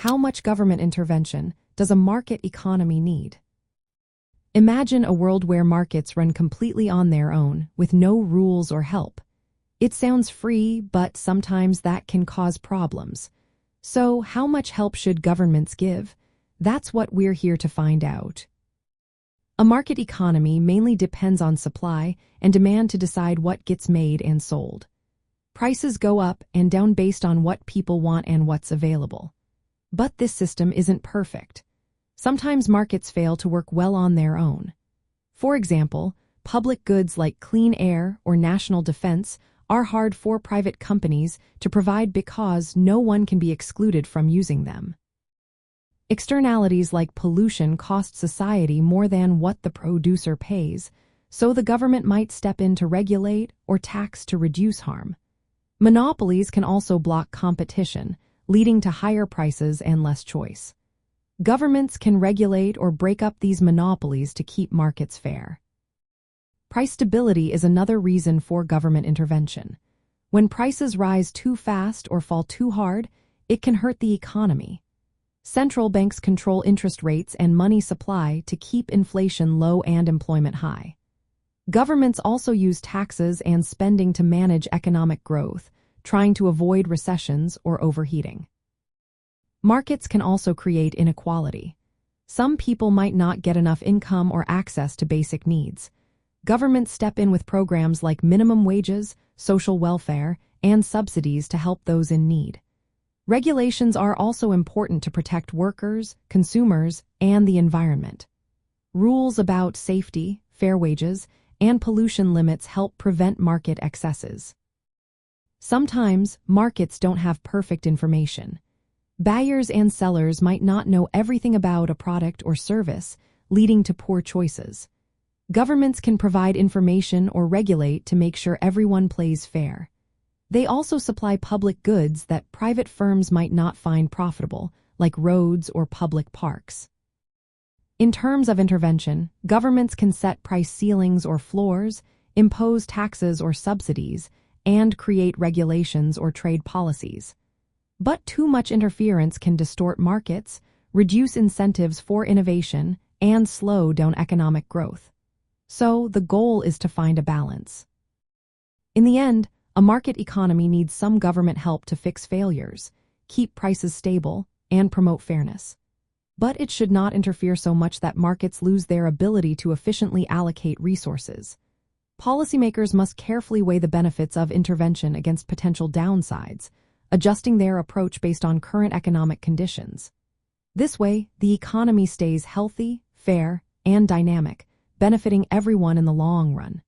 How much government intervention does a market economy need? Imagine a world where markets run completely on their own, with no rules or help. It sounds free, but sometimes that can cause problems. So, how much help should governments give? That's what we're here to find out. A market economy mainly depends on supply and demand to decide what gets made and sold. Prices go up and down based on what people want and what's available. But this system isn't perfect. Sometimes markets fail to work well on their own. For example, public goods like clean air or national defense are hard for private companies to provide because no one can be excluded from using them. Externalities like pollution cost society more than what the producer pays, so the government might step in to regulate or tax to reduce harm. Monopolies can also block competition, leading to higher prices and less choice. Governments can regulate or break up these monopolies to keep markets fair. Price stability is another reason for government intervention. When prices rise too fast or fall too hard, it can hurt the economy. Central banks control interest rates and money supply to keep inflation low and employment high. Governments also use taxes and spending to manage economic growth, trying to avoid recessions or overheating. Markets can also create inequality. Some people might not get enough income or access to basic needs. Governments step in with programs like minimum wages, social welfare, and subsidies to help those in need. Regulations are also important to protect workers, consumers, and the environment. Rules about safety, fair wages, and pollution limits help prevent market excesses. Sometimes, markets don't have perfect information. Buyers and sellers might not know everything about a product or service, leading to poor choices. Governments can provide information or regulate to make sure everyone plays fair. They also supply public goods that private firms might not find profitable, like roads or public parks. In terms of intervention, governments can set price ceilings or floors, impose taxes or subsidies, and create regulations or trade policies. But too much interference can distort markets, reduce incentives for innovation, and slow down economic growth. So, the goal is to find a balance. In the end, a market economy needs some government help to fix failures, keep prices stable, and promote fairness. But it should not interfere so much that markets lose their ability to efficiently allocate resources. Policymakers must carefully weigh the benefits of intervention against potential downsides, adjusting their approach based on current economic conditions. This way, the economy stays healthy, fair, and dynamic, benefiting everyone in the long run.